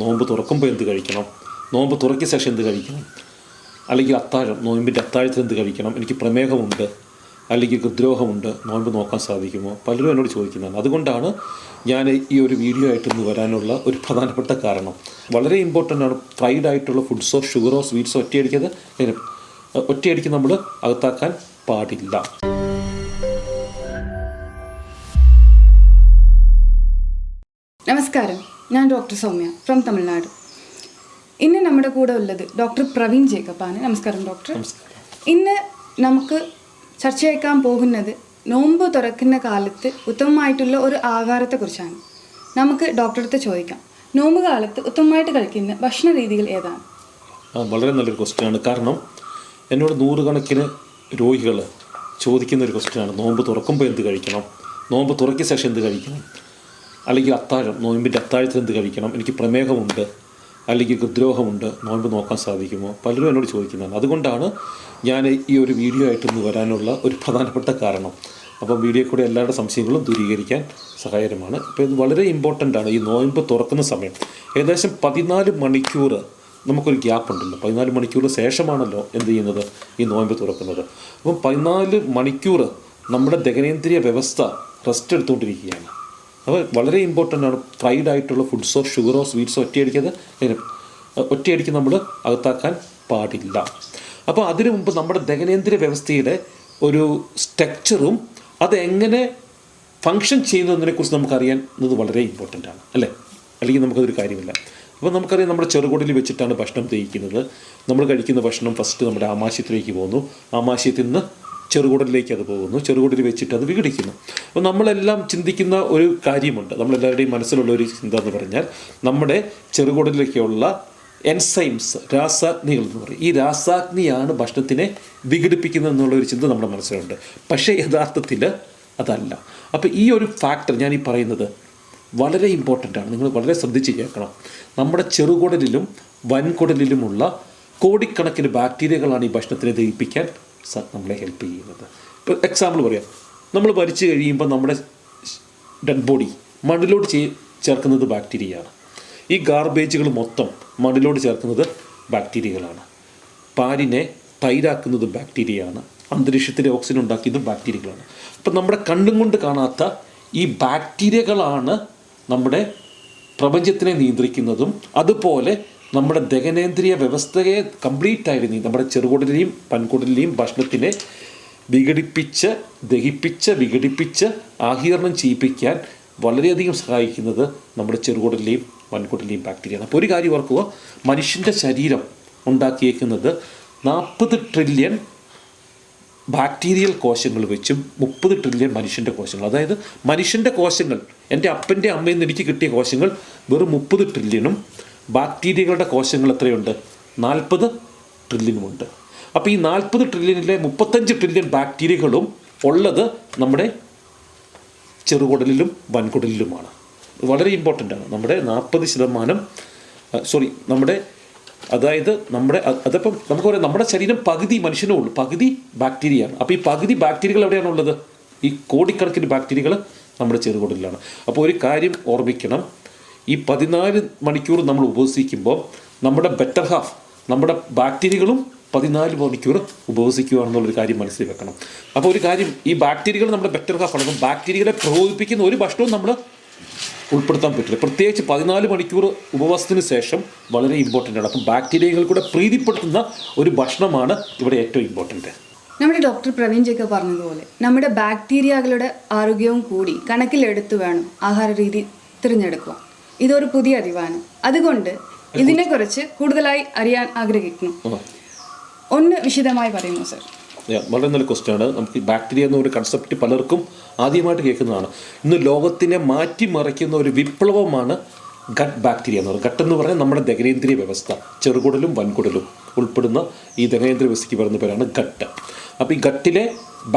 നോമ്പ് തുറക്കുമ്പോൾ എന്ത് കഴിക്കണം, നോമ്പ് തുറക്കിയ ശേഷം എന്ത് കഴിക്കണം, അല്ലെങ്കിൽ അത്താഴം, നോമ്പിൻ്റെ അത്താഴത്തിൽ എന്ത് കഴിക്കണം, എനിക്ക് പ്രമേഹമുണ്ട് അല്ലെങ്കിൽ ഹൃദ്രോഗമുണ്ട്, നോമ്പ് നോക്കാൻ സാധിക്കുമോ, പലരും എന്നോട് ചോദിക്കുന്നതാണ്. അതുകൊണ്ടാണ് ഞാൻ ഈ ഒരു വീഡിയോ ആയിട്ടൊന്ന് വരാനുള്ള ഒരു പ്രധാനപ്പെട്ട കാരണം. വളരെ ഇമ്പോർട്ടൻ്റ് ആണ്. ഫ്രൈഡ് ആയിട്ടുള്ള ഫുഡ്സോ ഷുഗറോ സ്വീറ്റ്സോ ഒറ്റയടിക്ക് നമ്മൾ അകത്താക്കാൻ പാടില്ല. നമസ്കാരം, ഞാൻ ഡോക്ടർ സൗമ്യ ഫ്രം തമിഴ്നാട്. ഇന്ന് നമ്മുടെ കൂടെ ഉള്ളത് ഡോക്ടർ പ്രവീൺ ജേക്കബാണ്. നമസ്കാരം ഡോക്ടർ. ഇന്ന് നമുക്ക് ചർച്ചയാക്കാൻ പോകുന്നത് നോമ്പ് തുറക്കുന്ന കാലത്ത് ഉത്തമമായിട്ടുള്ള ഒരു ആഹാരത്തെക്കുറിച്ചാണ്. നമുക്ക് ഡോക്ടറെ അടുത്ത് ചോദിക്കാം, നോമ്പ് കാലത്ത് ഉത്തമമായിട്ട് കഴിക്കുന്ന ഭക്ഷണ രീതികൾ ഏതാണ്? വളരെ നല്ലൊരു ക്വസ്റ്റ്യനാണ്. കാരണം എന്നോട് നൂറുകണക്കിന് രോഗികൾ ചോദിക്കുന്ന ഒരു ക്വസ്റ്റ്യനാണ്. നോമ്പ് തുറക്കുമ്പോൾ എന്ത് കഴിക്കണം, നോമ്പ് തുറക്കിയ ശേഷം എന്ത് കഴിക്കണം, അല്ലെങ്കിൽ അത്താഴം, നോമ്പിൻ്റെ അത്താഴത്തിൽ എന്ത് കഴിക്കണം, എനിക്ക് പ്രമേഹമുണ്ട് അല്ലെങ്കിൽ ഹൃദ്രോഗമുണ്ട്, നോമ്പ് നോക്കാൻ സാധിക്കുമോ, പലരും എന്നോട് ചോദിക്കുന്നതാണ്. അതുകൊണ്ടാണ് ഞാൻ ഈ ഒരു വീഡിയോ ആയിട്ടൊന്ന് വരാനുള്ള ഒരു പ്രധാനപ്പെട്ട കാരണം. അപ്പം വീഡിയോ കൂടെ എല്ലാവരുടെ സംശയങ്ങളും ദൂരീകരിക്കാൻ സഹായകരമാണ്. ഇപ്പോൾ ഇത് വളരെ ഇമ്പോർട്ടൻ്റ് ആണ്. ഈ നോമ്പ് തുറക്കുന്ന സമയം ഏകദേശം 14 മണിക്കൂർ നമുക്കൊരു ഗ്യാപ്പ് ഉണ്ടല്ലോ. 14 മണിക്കൂർ ശേഷമാണല്ലോ എന്ത് ചെയ്യുന്നത്, ഈ നോമ്പ് തുറക്കുന്നത്. അപ്പം 14 മണിക്കൂർ നമ്മുടെ ദഹനേന്ദ്രിയ വ്യവസ്ഥ റെസ്റ്റ് എടുത്തുകൊണ്ടിരിക്കുകയാണ്. അപ്പോൾ വളരെ ഇമ്പോർട്ടൻ്റ് ആണ്. ഫ്രൈഡ് ആയിട്ടുള്ള ഫുഡ്സോ ഷുഗറോ സ്വീറ്റ്സോ ഒറ്റയടിക്ക് നമ്മൾ അകത്താക്കാൻ പാടില്ല. അപ്പോൾ അതിനു മുമ്പ് നമ്മുടെ ദഹനേന്ദ്രിയ വ്യവസ്ഥയുടെ ഒരു സ്ട്രക്ചറും അതെങ്ങനെ ഫങ്ഷൻ ചെയ്യുന്നതിനെക്കുറിച്ച് നമുക്കറിയാവുന്നത് വളരെ ഇമ്പോർട്ടൻ്റ് ആണ്, അല്ലേ? അല്ലെങ്കിൽ നമുക്കതൊരു കാര്യമില്ല. അപ്പോൾ നമുക്കറിയാം, നമ്മുടെ ചെറുകുടലിൽ വെച്ചിട്ടാണ് ഭക്ഷണം ദഹിക്കുന്നത്. നമ്മൾ കഴിക്കുന്ന ഭക്ഷണം ഫസ്റ്റ് നമ്മുടെ ആമാശയത്തിലേക്ക് പോകുന്നു, ആമാശയത്തിൽ നിന്ന് ചെറുകുടലിലേക്ക് അത് പോകുന്നു, ചെറുകുടലിൽ വെച്ചിട്ട് അത് വിഘടിക്കുന്നു. അപ്പോൾ നമ്മളെല്ലാം ചിന്തിക്കുന്ന ഒരു കാര്യമുണ്ട്, നമ്മളെല്ലാവരുടെയും മനസ്സിലുള്ള ഒരു ചിന്ത എന്ന് പറഞ്ഞാൽ, നമ്മുടെ ചെറുകുടലിലേക്കുള്ള എൻസൈംസ്, രാസാഗ്നികൾ എന്ന് പറയും. ഈ രാസാഗ്നിയാണ് ഭക്ഷണത്തിനെ വിഘടിപ്പിക്കുന്നത് എന്നുള്ളൊരു ചിന്ത നമ്മുടെ മനസ്സിലുണ്ട്. പക്ഷേ യഥാർത്ഥത്തിൽ അതല്ല. അപ്പോൾ ഈ ഒരു ഫാക്ടർ ഞാൻ ഈ പറയുന്നത് വളരെ ഇമ്പോർട്ടൻ്റ് ആണ്. നിങ്ങൾ വളരെ ശ്രദ്ധിച്ച് കേൾക്കണം. നമ്മുടെ ചെറുകുടലിലും വൻകുടലിലുമുള്ള കോടിക്കണക്കിന് ബാക്ടീരിയകളാണ് ഈ ഭക്ഷണത്തിനെ ദഹിപ്പിക്കാൻ നമ്മളെ ഹെൽപ്പ് ചെയ്യുന്നത്. ഇപ്പോൾ എക്സാമ്പിൾ പറയാം, നമ്മൾ മരിച്ചു കഴിയുമ്പോൾ നമ്മുടെ ഡെഡ് ബോഡി മണ്ണിലോട്ട് ചേർക്കുന്നത് ബാക്ടീരിയയാണ്. ഈ ഗാർബേജുകൾ മൊത്തം മണ്ണിലോട്ട് ചേർക്കുന്നത് ബാക്ടീരിയകളാണ്. പാലിനെ തൈരാക്കുന്നത് ബാക്ടീരിയയാണ്. അന്തരീക്ഷത്തിലെ ഓക്സിജൻ ഉണ്ടാക്കിയതും ബാക്ടീരിയകളാണ്. അപ്പം നമ്മുടെ കണ്ണും കൊണ്ട് കാണാത്ത ഈ ബാക്ടീരിയകളാണ് നമ്മുടെ പ്രപഞ്ചത്തിനെ നിയന്ത്രിക്കുന്നതും അതുപോലെ നമ്മുടെ ദഹനേന്ദ്രിയ വ്യവസ്ഥയെ കംപ്ലീറ്റായിട്ട് നമ്മുടെ ചെറുകുടലിനെയും വൻകുടലിനെയും ഭക്ഷണത്തിനെ വിഘടിപ്പിച്ച് ആഗിരണം ചെയ്യിപ്പിക്കാൻ വളരെയധികം സഹായിക്കുന്നത് നമ്മുടെ ചെറുകുടലിനെയും വൻകുടലിനെയും ബാക്ടീരിയയാണ്. അപ്പോൾ ഒരു കാര്യം ഓർക്കുക, മനുഷ്യൻ്റെ ശരീരം ഉണ്ടാക്കിയേക്കുന്നത് 40 ട്രില്യൺ ബാക്ടീരിയൽ കോശങ്ങൾ വെച്ചും 30 ട്രില്യൺ മനുഷ്യൻ്റെ കോശങ്ങൾ. അതായത് മനുഷ്യൻ്റെ കോശങ്ങൾ, എൻ്റെ അപ്പൻ്റെ അമ്മയിൽ നിന്ന് എനിക്ക് കിട്ടിയ കോശങ്ങൾ വെറും 30 ട്രില്യണും ബാക്ടീരിയകളുടെ കോശങ്ങൾ എത്രയുണ്ട്? 40 ട്രില്യനുമുണ്ട്. അപ്പോൾ ഈ 40 ട്രില്യണിലെ 35 ട്രില്യൺ ബാക്ടീരിയകളും ഉള്ളത് നമ്മുടെ ചെറുകുടലിലും വൻകുടലിലുമാണ്. വളരെ ഇമ്പോർട്ടൻ്റ് ആണ്. നമ്മുടെ 40% അതപ്പം നമുക്ക് പറയാം, നമ്മുടെ ശരീരം പകുതി മനുഷ്യനേ ഉള്ളൂ, പകുതി ബാക്ടീരിയയാണ്. അപ്പോൾ ഈ പകുതി ബാക്ടീരിയകൾ എവിടെയാണുള്ളത്? ഈ കോടിക്കണക്കിന് ബാക്ടീരിയകൾ നമ്മുടെ ചെറുകുടലിലാണ്. അപ്പോൾ ഒരു കാര്യം ഓർമ്മിക്കണം, ഈ 14 മണിക്കൂർ നമ്മൾ ഉപവസിക്കുമ്പോൾ നമ്മുടെ ബെറ്റർ ഹാഫ്, നമ്മുടെ ബാക്ടീരിയകളും 14 മണിക്കൂർ ഉപവസിക്കുകയാണെന്നുള്ളൊരു കാര്യം മനസ്സിൽ വെക്കണം. അപ്പോൾ ഒരു കാര്യം, ഈ ബാക്ടീരിയകൾ നമ്മുടെ ബെറ്റർ ഹാഫ് ആണ്. ബാക്ടീരിയകളെ പ്രകോപിപ്പിക്കുന്ന ഒരു ഭക്ഷണവും നമ്മൾ ഉൾപ്പെടുത്താൻ പറ്റില്ല. പ്രത്യേകിച്ച് 14 മണിക്കൂർ ഉപവാസത്തിന് ശേഷം വളരെ ഇമ്പോർട്ടൻ്റ് ആണ്. അപ്പം ബാക്ടീരിയകൾ കൂടെ പ്രീതിപ്പെടുത്തുന്ന ഒരു ഭക്ഷണമാണ് ഇവിടെ ഏറ്റവും ഇമ്പോർട്ടൻ്റ്. നമ്മുടെ ഡോക്ടർ പ്രവീൺ ജേക്കബ് പറഞ്ഞതുപോലെ നമ്മുടെ ബാക്ടീരിയകളുടെ ആരോഗ്യവും കൂടി കണക്കിലെടുത്ത് വേണം ആഹാര രീതി തിരഞ്ഞെടുക്കുക. ഇതൊരു പുതിയ അറിവാണ്. അതുകൊണ്ട് ഇതിനെക്കുറിച്ച് കൂടുതലായി അറിയാൻ ആഗ്രഹിക്കുന്നു. ഒന്ന് വിശദമായി പറയുമോ സർ? വളരെ നല്ല ക്വസ്റ്റ്യനാണ്. നമുക്ക് ബാക്ടീരിയ എന്നൊരു കൺസെപ്റ്റ് പലർക്കും ആദ്യമായിട്ട് കേൾക്കുന്നതാണ്. ഇന്ന് ലോകത്തിനെ മാറ്റിമറിക്കുന്ന ഒരു വിപ്ലവമാണ് ഗട്ട് ബാക്ടീരിയ എന്ന് പറയുന്നത്. ഗട്ട് എന്ന് പറഞ്ഞാൽ നമ്മുടെ ദഹനേന്ദ്രിയ വ്യവസ്ഥ, ചെറുകുടലും വൻകുടലും ഉൾപ്പെടുന്ന ഈ ദഹനേന്ദ്രിയ വ്യവസ്ഥയ്ക്ക് പറയുന്ന പേരാണ് ഗട്ട്. അപ്പോൾ ഈ ഗട്ടിലെ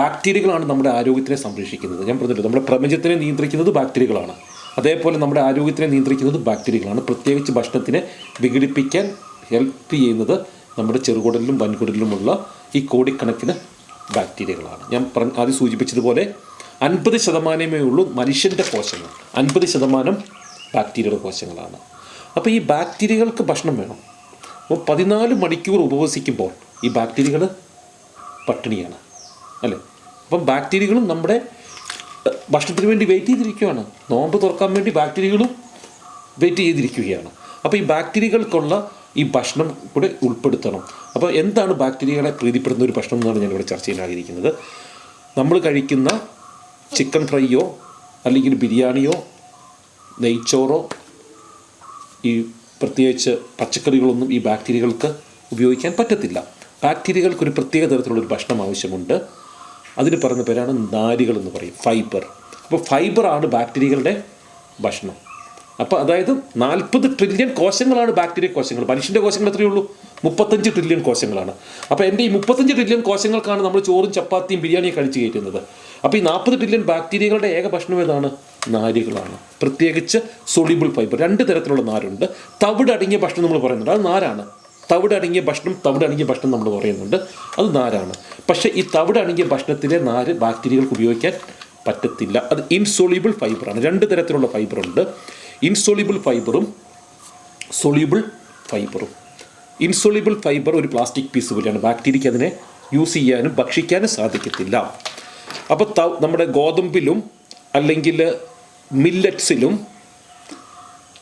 ബാക്ടീരിയകളാണ് നമ്മുടെ ആരോഗ്യത്തിനെ സംരക്ഷിക്കുന്നത്. ഞാൻ പറഞ്ഞില്ല, നമ്മുടെ പ്രപഞ്ചത്തിനെ നിയന്ത്രിക്കുന്നത് ബാക്ടീരിയകളാണ്. അതേപോലെ നമ്മുടെ ആരോഗ്യത്തിനെ നിയന്ത്രിക്കുന്നത് ബാക്ടീരിയകളാണ്. പ്രത്യേകിച്ച് ഭക്ഷണത്തിനെ വിഘടിപ്പിക്കാൻ ഹെൽപ്പ് ചെയ്യുന്നത് നമ്മുടെ ചെറുകുടലിലും വൻകുടലിലുമുള്ള ഈ കോടിക്കണക്കിന് ബാക്ടീരിയകളാണ്. ഞാൻ ആദ്യം സൂചിപ്പിച്ചതുപോലെ 50% ഉള്ളൂ മനുഷ്യൻ്റെ കോശങ്ങൾ, 50% ബാക്ടീരിയയുടെ കോശങ്ങളാണ്. അപ്പോൾ ഈ ബാക്ടീരിയകൾക്ക് ഭക്ഷണം വേണം. അപ്പോൾ 14 മണിക്കൂർ ഉപവസിക്കുമ്പോൾ ഈ ബാക്ടീരിയകൾ പട്ടിണിയാണ് അല്ലേ. അപ്പം ബാക്ടീരിയകളും നമ്മുടെ ഭക്ഷണത്തിന് വേണ്ടി വെയിറ്റ് ചെയ്തിരിക്കുകയാണ്. നോമ്പ് തുറക്കാൻ വേണ്ടി ബാക്ടീരിയകളും വെയിറ്റ് ചെയ്തിരിക്കുകയാണ്. അപ്പോൾ ഈ ബാക്ടീരിയകൾക്കുള്ള ഈ ഭക്ഷണം കൂടെ ഉൾപ്പെടുത്തണം. അപ്പോൾ എന്താണ് ബാക്ടീരിയകളെ പ്രീതിപ്പെടുന്ന ഒരു ഭക്ഷണം എന്നാണ് ഞാനിവിടെ ചർച്ച ചെയ്യാൻ ആഗ്രഹിക്കുന്നത്. നമ്മൾ കഴിക്കുന്ന ചിക്കൻ ഫ്രൈയോ അല്ലെങ്കിൽ ബിരിയാണിയോ നെയ്ച്ചോറോ ഈ പ്രത്യേകിച്ച് പച്ചക്കറികളൊന്നും ഈ ബാക്ടീരിയകൾക്ക് ഉപയോഗിക്കാൻ പറ്റത്തില്ല. ബാക്ടീരിയകൾക്കൊരു പ്രത്യേക തരത്തിലുള്ളൊരു ഭക്ഷണം ആവശ്യമുണ്ട്. അതിന് പറയുന്ന പേരാണ് നാരുകൾ എന്ന് പറയും, ഫൈബർ. അപ്പോൾ ഫൈബറാണ് ബാക്ടീരിയകളുടെ ഭക്ഷണം. അപ്പോൾ അതായത് 40 ട്രില്യൺ കോശങ്ങളാണ് ബാക്ടീരിയ കോശങ്ങൾ. മനുഷ്യൻ്റെ കോശങ്ങൾ എത്രയേ ഉള്ളൂ? 35 ട്രില്യൺ കോശങ്ങളാണ്. അപ്പോൾ എൻ്റെ ഈ 35 ട്രില്യൺ കോശങ്ങൾക്കാണ് നമ്മൾ ചോറും ചപ്പാത്തിയും ബിരിയാണിയും കഴിച്ച് കയറ്റുന്നത്. അപ്പോൾ ഈ 40 ട്രില്യൺ ബാക്ടീരിയകളുടെ ഏക ഭക്ഷണം ഏതാണ്? നാരുകളാണ്. പ്രത്യേകിച്ച് സൊല്യൂബിൾ ഫൈബർ. 2 തരത്തിലുള്ള നാരുണ്ട്. തവിടടങ്ങിയ ഭക്ഷണം നമ്മൾ പറയുന്നുണ്ട്, അത് നാരാണ്. തവിടടങ്ങിയ ഭക്ഷണം നമ്മൾ പറയുന്നുണ്ട്, അത് നാരാണ്. പക്ഷേ ഈ തവിടടങ്ങിയ ഭക്ഷണത്തിലെ നാര് ബാക്ടീരിയകൾക്ക് ഉപയോഗിക്കാൻ പറ്റത്തില്ല. അത് ഇൻസൊല്യൂബിൾ ഫൈബറാണ്. 2 തരത്തിലുള്ള ഫൈബറുണ്ട്, ഇൻസൊല്യൂബിൾ ഫൈബറും സൊല്യൂബിൾ ഫൈബറും. ഇൻസൊല്യൂബിൾ ഫൈബർ ഒരു പ്ലാസ്റ്റിക് പീസ് പോലെയാണ്. ബാക്ടീരിയക്ക് അതിനെ യൂസ് ചെയ്യാനും ഭക്ഷിക്കാനും സാധിക്കത്തില്ല. അപ്പോൾ നമ്മുടെ ഗോതമ്പിലും അല്ലെങ്കിൽ മില്ലറ്റ്സിലും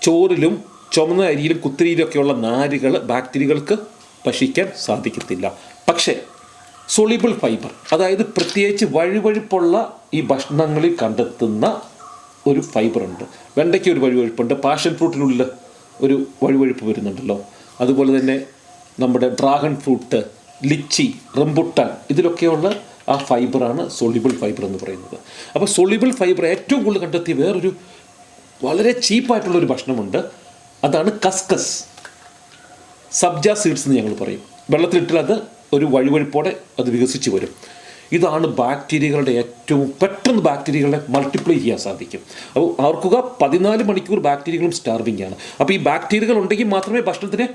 ചോറിലും ചുമന്ന അരിയിലും കുത്തിരിയിലൊക്കെയുള്ള നാരുകൾ ബാക്ടീരിയകൾക്ക് ഭക്ഷിക്കാൻ സാധിക്കത്തില്ല. പക്ഷേ സൊല്യൂബിൾ ഫൈബർ, അതായത് പ്രത്യേകിച്ച് വഴുവഴുപ്പുള്ള ഈ ഭക്ഷണങ്ങളിൽ കണ്ടെത്തുന്ന ഒരു ഫൈബറുണ്ട്. വെണ്ടയ്ക്ക് ഒരു വഴുവഴുപ്പുണ്ട്, പാഷൻ ഫ്രൂട്ടിനുള്ളിൽ ഒരു വഴുവഴുപ്പ് വരുന്നുണ്ടല്ലോ. അതുപോലെ തന്നെ നമ്മുടെ ഡ്രാഗൺ ഫ്രൂട്ട്, ലിച്ചി, റംബുട്ടാൻ, ഇതിലൊക്കെയുള്ള ആ ഫൈബറാണ് സൊല്യൂബിൾ ഫൈബർ എന്ന് പറയുന്നത്. അപ്പോൾ സൊല്യൂബിൾ ഫൈബർ ഏറ്റവും കൂടുതൽ കണ്ടെത്തിയ വേറൊരു വളരെ ചീപ്പായിട്ടുള്ളൊരു ഭക്ഷണമുണ്ട്, അതാണ് കസ്കസ്. സബ്ജ സീഡ്സ് എന്ന് ഞങ്ങൾ പറയും. വെള്ളത്തിലിട്ടാൽ അത് ഒരു വഴുവഴുപ്പോടെ അത് വികസിച്ച് വരും. ഇതാണ് ബാക്ടീരിയകളുടെ ഏറ്റവും പെട്ടെന്ന് ബാക്ടീരിയകളെ മൾട്ടിപ്ലൈ ചെയ്യാൻ സാധിക്കും. അപ്പോൾ ഓർക്കുക, 14 മണിക്കൂർ ബാക്ടീരിയകളും സ്റ്റാർവിംഗ് ആണ്. അപ്പോൾ ഈ ബാക്ടീരിയകൾ ഉണ്ടെങ്കിൽ മാത്രമേ ഭക്ഷണത്തിനെ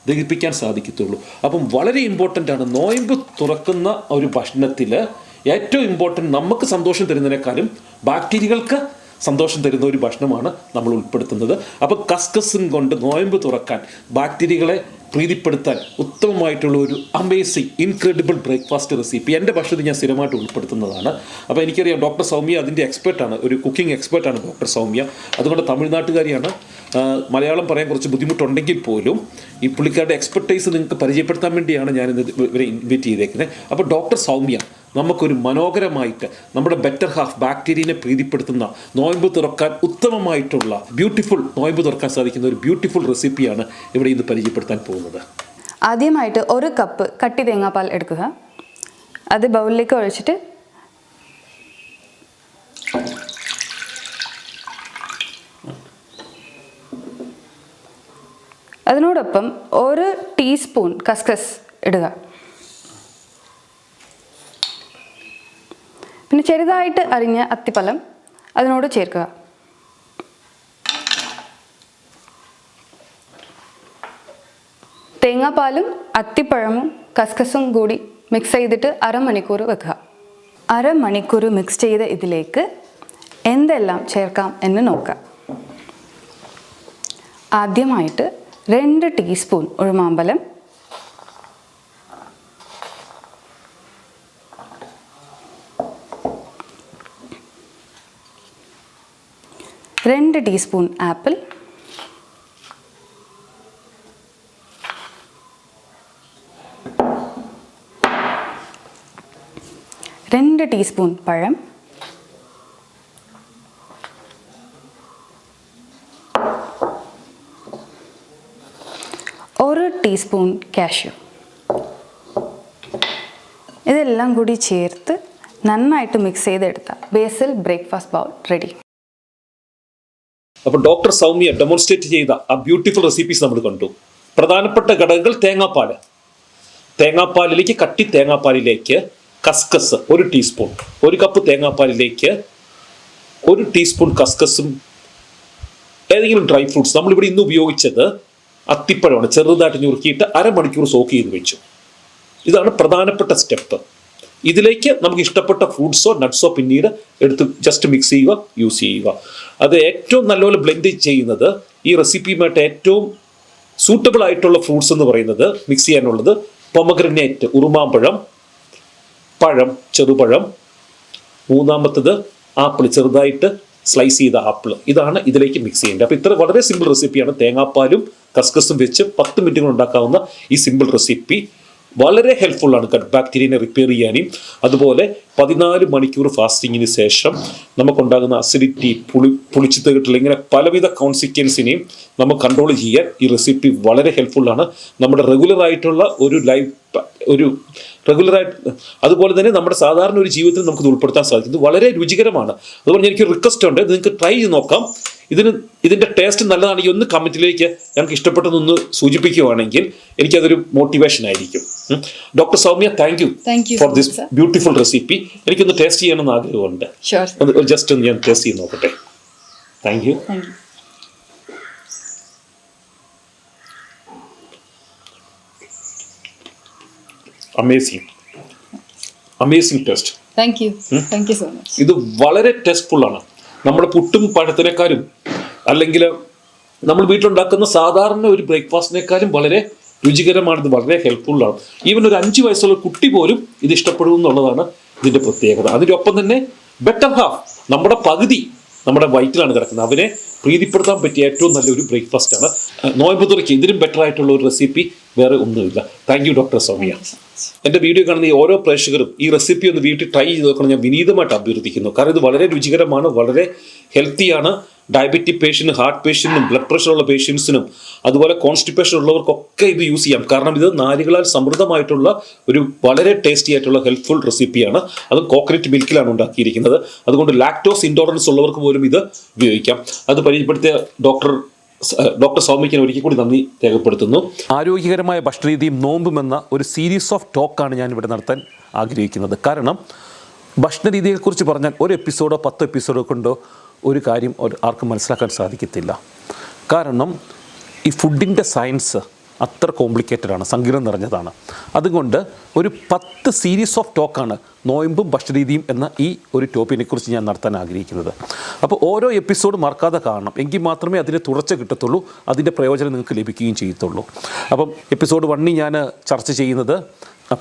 ദഹിപ്പിക്കാൻ സാധിക്കത്തുള്ളൂ. അപ്പം വളരെ ഇമ്പോർട്ടൻ്റ് ആണ്. നോയമ്പ് തുറക്കുന്ന ഒരു ഭക്ഷണത്തിൽ ഏറ്റവും ഇമ്പോർട്ടൻ്റ്, നമുക്ക് സന്തോഷം തരുന്നതിനേക്കാളും ബാക്ടീരിയകൾക്ക് സന്തോഷം തരുന്ന ഒരു ഭക്ഷണമാണ് നമ്മൾ ഉൾപ്പെടുത്തുന്നത്. അപ്പോൾ കസ്കസും കൊണ്ട് നോയമ്പ് തുറക്കാൻ, ബാക്ടീരിയകളെ പ്രീതിപ്പെടുത്താൻ ഉത്തമമായിട്ടുള്ള ഒരു അമേസിങ് ഇൻക്രെഡിബിൾ ബ്രേക്ക്ഫാസ്റ്റ് റെസിപ്പി എൻ്റെ ഭക്ഷണത്തിൽ ഞാൻ സ്ഥിരമായിട്ട് ഉൾപ്പെടുത്തുന്നതാണ്. അപ്പോൾ എനിക്കറിയാം ഡോക്ടർ സൗമ്യ അതിൻ്റെ എക്സ്പേർട്ടാണ്, ഒരു കുക്കിംഗ് എക്സ്പേർട്ടാണ് ഡോക്ടർ സൗമ്യ. അതുകൊണ്ട് തമിഴ്നാട്ടുകാരിയാണ്. മലയാളം പറയാൻ കുറച്ച് ബുദ്ധിമുട്ടുണ്ടെങ്കിൽ പോലും ഈ പുള്ളിക്കാരുടെ എക്സ്പെർട്ടൈസ് നിങ്ങൾക്ക് പരിചയപ്പെടുത്താൻ വേണ്ടിയാണ് ഞാനിന്ന് ഇവരെ ഇൻവൈറ്റ് ചെയ്തേക്കുന്നത്. അപ്പോൾ ഡോക്ടർ സൗമ്യ നമുക്കൊരു മനോഹരമായിട്ട് നമ്മുടെ ബെറ്റർ ഹാഫ് ബാക്ടീരിയനെ പ്രീതിപ്പെടുത്തുന്ന, നോയമ്പ് തുറക്കാൻ ഉത്തമമായിട്ടുള്ള ബ്യൂട്ടിഫുൾ നോയമ്പ് തുറക്കാൻ സാധിക്കുന്ന ഒരു ബ്യൂട്ടിഫുൾ റെസിപ്പിയാണ് ഇവിടെ ഇന്ന് പരിചയപ്പെടുത്താൻ പോകുന്നത്. ആദ്യമായിട്ട് 1 കപ്പ് കട്ടി തേങ്ങാപ്പാൽ എടുക്കുക. അത് ബൗളിലേക്ക് ഒഴിച്ചിട്ട് അതിനോടൊപ്പം 1 ടീസ്പൂൺ കസ്കസ് ഇടുക. പിന്നെ ചെറുതായിട്ട് അരിഞ്ഞ അത്തിപ്പഴം അതിനോട് ചേർക്കുക. തേങ്ങാപ്പാലും അത്തിപ്പഴമും കസ്കസും കൂടി മിക്സ് ചെയ്തിട്ട് അരമണിക്കൂർ വെക്കുക. അരമണിക്കൂർ മിക്സ് ചെയ്ത ഇതിലേക്ക് എന്തെല്ലാം ചേർക്കാം എന്ന് നോക്കാം. ആദ്യമായിട്ട് 2 ടീസ്പൂൺ ഉഴുമാമ്പലം, 2 ടീസ്പൂൺ ആപ്പിൾ, 2 ടീസ്പൂൺ പഴം, 1 ടീസ്പൂൺ കാഷ്യൂ. ഇതെല്ലാം കൂടി ചേർത്ത് നന്നായിട്ട് മിക്സ് ചെയ്തെടുത്താൽ ബേസിൽ ബ്രേക്ക്ഫാസ്റ്റ് ബൗൾ റെഡി. അപ്പോൾ ഡോക്ടർ സൗമ്യ ഡെമോൺസ്ട്രേറ്റ് ചെയ്ത ആ ബ്യൂട്ടിഫുൾ റെസിപ്പീസ് നമ്മൾ കണ്ടു. പ്രധാനപ്പെട്ട ഘടകങ്ങൾ തേങ്ങാപ്പാലിലേക്ക് കട്ടി തേങ്ങാപ്പാലിലേക്ക് കസ്കസ് 1 ടീസ്പൂൺ, 1 കപ്പ് തേങ്ങാപ്പാലിലേക്ക് 1 ടീസ്പൂൺ കസ്കസും ഏതെങ്കിലും ഡ്രൈ ഫ്രൂട്ട്സ്. നമ്മളിവിടെ ഇന്ന് ഉപയോഗിച്ചത് അത്തിപ്പഴമാണ്, ചെറുതായിട്ട് ഞുറുക്കിയിട്ട് അരമണിക്കൂർ സോക്ക് ചെയ്ത് വെച്ചു. ഇതാണ് പ്രധാനപ്പെട്ട സ്റ്റെപ്പ്. ഇതിലേക്ക് നമുക്ക് ഇഷ്ടപ്പെട്ട ഫ്രൂട്ട്സോ നട്ട്സോ പിന്നീട് എടുത്ത് ജസ്റ്റ് മിക്സ് ചെയ്യുക, യൂസ് ചെയ്യുക. അത് ഏറ്റവും നല്ലപോലെ ബ്ലെൻഡ് ചെയ്യുന്നത് ഈ റെസിപ്പിയുമായിട്ട് ഏറ്റവും സൂട്ടബിൾ ആയിട്ടുള്ള ഫ്രൂട്ട്സ് എന്ന് പറയുന്നത് മിക്സ് ചെയ്യാനുള്ളത് പൊമഗ്രനേറ്റ്, ഉറുമാമ്പഴം, പഴം, ചെറുപഴം, മൂന്നാമത്തത് ആപ്പിൾ, ചെറുതായിട്ട് സ്ലൈസ് ചെയ്ത ആപ്പിൾ. ഇതാണ് ഇതിലേക്ക് മിക്സ് ചെയ്യേണ്ടത്. അപ്പോൾ ഇത്ര വളരെ സിമ്പിൾ റെസിപ്പിയാണ്. തേങ്ങാപ്പാലും കസ്കസും വെച്ച് 10 മിനിറ്റ് കൊണ്ട് ഉണ്ടാക്കാവുന്ന ഈ സിമ്പിൾ റെസിപ്പി വളരെ ഹെൽപ്ഫുള്ളാണ് ഗട്ട് ബാക്ടീരിയനെ റിപ്പയർ ചെയ്യാനും. അതുപോലെ 14 മണിക്കൂർ ഫാസ്റ്റിങ്ങിന് ശേഷം നമുക്കുണ്ടാകുന്ന അസിഡിറ്റി, പുളിച്ചു തേട്ടിൽ, ഇങ്ങനെ പലവിധ കോൺസിക്വൻസിനെയും നമുക്ക് കൺട്രോൾ ചെയ്യാൻ ഈ റെസിപ്പി വളരെ ഹെൽപ്ഫുള്ളാണ്. നമ്മുടെ റെഗുലറായിട്ടുള്ള അതുപോലെ തന്നെ നമ്മുടെ സാധാരണ ഒരു ജീവിതത്തിൽ നമുക്കിത് ഉൾപ്പെടുത്താൻ സാധിക്കും. ഇത് വളരെ രുചികരമാണ്. അതുപോലെ എനിക്ക് റിക്വസ്റ്റ് ഉണ്ട്, നിങ്ങൾക്ക് ട്രൈ ചെയ്ത് നോക്കാം. ഇതിൻ്റെ ടേസ്റ്റ് നല്ലതാണെങ്കിൽ ഒന്ന് കമൻറ്റിലേക്ക് ഞങ്ങൾക്ക് ഇഷ്ടപ്പെട്ടതൊന്ന് സൂചിപ്പിക്കുകയാണെങ്കിൽ എനിക്കതൊരു മോട്ടിവേഷൻ ആയിരിക്കും. Doctor Soumya, thank you for this beautiful recipe. എനിക്കൊന്ന് ടേസ്റ്റ് ചെയ്യണമെന്ന് ആഗ്രഹമുണ്ട്. ജസ്റ്റ് ഒന്ന് ഞാൻ ടേസ്റ്റ് ചെയ്ത് നോക്കട്ടെ. Thank you. Amazing taste. ഇത് വളരെ ടേസ്റ്റ്ഫുള്ളാണ്. നമ്മുടെ പുട്ടും പഴത്തിനേക്കാളും അല്ലെങ്കിൽ നമ്മൾ വീട്ടിലുണ്ടാക്കുന്ന സാധാരണ ഒരു ബ്രേക്ക്ഫാസ്റ്റിനേക്കാളും വളരെ രുചികരമാണ്. ഇത് വളരെ ഹെൽപ്ഫുള്ളാണ്. ഈവൻ ഒരു 5 വയസ്സുള്ള കുട്ടി പോലും ഇത് ഇഷ്ടപ്പെടും എന്നുള്ളതാണ് ഇതിൻ്റെ പ്രത്യേകത. അതിനൊപ്പം തന്നെ ബെറ്റർ ഹാഫ്, നമ്മുടെ പകുതി നമ്മുടെ വയറ്റിലാണ് കിടക്കുന്നത്. അവരെ പ്രീതിപ്പെടുത്താൻ പറ്റിയ ഏറ്റവും നല്ലൊരു ബ്രേക്ക്ഫാസ്റ്റാണ്. നോയമ്പ് തുറയ്ക്ക് ഇതിലും ബെറ്റർ ആയിട്ടുള്ള ഒരു റെസിപ്പി വേറെ ഒന്നുമില്ല. Thank you doctor Soumya. എൻ്റെ വീഡിയോ കാണുന്ന ഈ ഓരോ പ്രേക്ഷകരും ഈ റെസിപ്പി ഒന്ന് വീട്ടിൽ ട്രൈ ചെയ്ത് നോക്കണം ഞാൻ വിനീതമായിട്ട് അഭ്യർത്ഥിക്കുന്നു. കാരണം ഇത് വളരെ രുചികരമാണ്, വളരെ ഹെൽത്തിയാണ്. ഡയബറ്റിക് പേഷ്യൻറ്റിനും ഹാർട്ട് പേഷ്യൻറ്റിനും ബ്ലഡ് പ്രഷറുള്ള പേഷ്യൻസിനും അതുപോലെ കോൺസ്റ്റിപ്പേഷൻ ഉള്ളവർക്കൊക്കെ ഇത് യൂസ് ചെയ്യാം. കാരണം ഇത് നാരുകളാൽ സമൃദ്ധമായിട്ടുള്ള ഒരു വളരെ ടേസ്റ്റി ആയിട്ടുള്ള ഹെൽപ്ഫുൾ റെസിപ്പിയാണ്. അതും കോക്കനട്ട് മിൽക്കിലാണ് ഉണ്ടാക്കിയിരിക്കുന്നത്. അതുകൊണ്ട് ലാക്ടോസ് ഇൻടോളറൻസ് ഉള്ളവർക്ക് പോലും ഇത് ഉപയോഗിക്കാം. അത് പരിചയപ്പെടുത്തിയ ഡോക്ടർ സൗമ്യയ്ക്ക് ഒരിക്കൽ കൂടി നന്ദി രേഖപ്പെടുത്തുന്നു. ആരോഗ്യകരമായ ഭക്ഷണരീതിയും നോമ്പും എന്ന ഒരു സീരീസ് ഓഫ് ടോക്കാണ് ഞാൻ ഇവിടെ നടത്താൻ ആഗ്രഹിക്കുന്നത്. കാരണം ഭക്ഷണരീതിയെക്കുറിച്ച് പറഞ്ഞാൽ ഒരു എപ്പിസോഡോ 10 എപ്പിസോഡോ കൊണ്ടോ ഒരു കാര്യം ആർക്കും മനസ്സിലാക്കാൻ സാധിക്കത്തില്ല. കാരണം ഈ ഫുഡിൻ്റെ സയൻസ് അത്ര കോംപ്ലിക്കേറ്റഡ് ആണ്, സങ്കീർണം നിറഞ്ഞതാണ്. അതുകൊണ്ട് ഒരു 10 സീരീസ് ഓഫ് ടോക്കാണ് നോയമ്പും ഭക്ഷണരീതിയും എന്ന ഈ ഒരു ടോപ്പിനെക്കുറിച്ച് ഞാൻ നടത്താൻ ആഗ്രഹിക്കുന്നത്. അപ്പോൾ ഓരോ എപ്പിസോഡ് മറക്കാതെ കാണണം, എങ്കിൽ മാത്രമേ അതിന് തുടർച്ച കിട്ടത്തുള്ളൂ, അതിൻ്റെ പ്രയോജനം നിങ്ങൾക്ക് ലഭിക്കുകയും ചെയ്യത്തുള്ളൂ. അപ്പം എപ്പിസോഡ് 1 ഞാൻ ചർച്ച ചെയ്യുന്നത്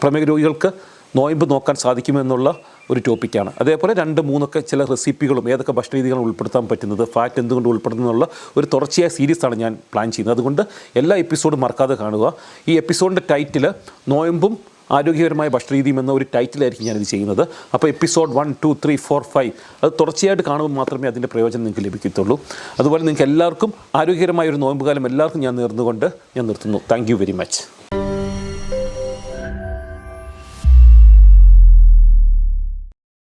പ്രമേഹ രോഗികൾക്ക് നോയമ്പ് നോക്കാൻ സാധിക്കുമെന്നുള്ള ഒരു ടോപ്പിക്കാണ്. അതേപോലെ 2, 3 ചില റെസിപ്പികളും ഏതൊക്കെ ഭക്ഷണ രീതികളും ഉൾപ്പെടുത്താൻ പറ്റുന്നത്, ഫാറ്റ് എന്തുകൊണ്ട് ഉൾപ്പെടുന്നുള്ള ഒരു തുടർച്ചയായ സീരീസാണ് ഞാൻ പ്ലാൻ ചെയ്യുന്നത്. അതുകൊണ്ട് എല്ലാ എപ്പിസോഡും മറക്കാതെ കാണുക. ഈ എപ്പിസോഡിൻ്റെ ടൈറ്റിൽ നോയമ്പും ആരോഗ്യകരമായ ഭക്ഷണരീതിയും എന്ന ഒരു ടൈറ്റിലായിരിക്കും ഞാനിത് ചെയ്യുന്നത്. അപ്പോൾ എപ്പിസോഡ് 1, 2, 3, 4, 5 അത് തുടർച്ചയായിട്ട് കാണുമ്പോൾ മാത്രമേ അതിൻ്റെ പ്രയോജനം നിങ്ങൾക്ക് ലഭിക്കത്തുള്ളൂ. അതുപോലെ നിങ്ങൾക്ക് എല്ലാവർക്കും ആരോഗ്യകരമായ ഒരു നോയമ്പ് കാലം എല്ലാവർക്കും ഞാൻ നേർന്നുകൊണ്ട് ഞാൻ നിർത്തുന്നു. Thank you very much.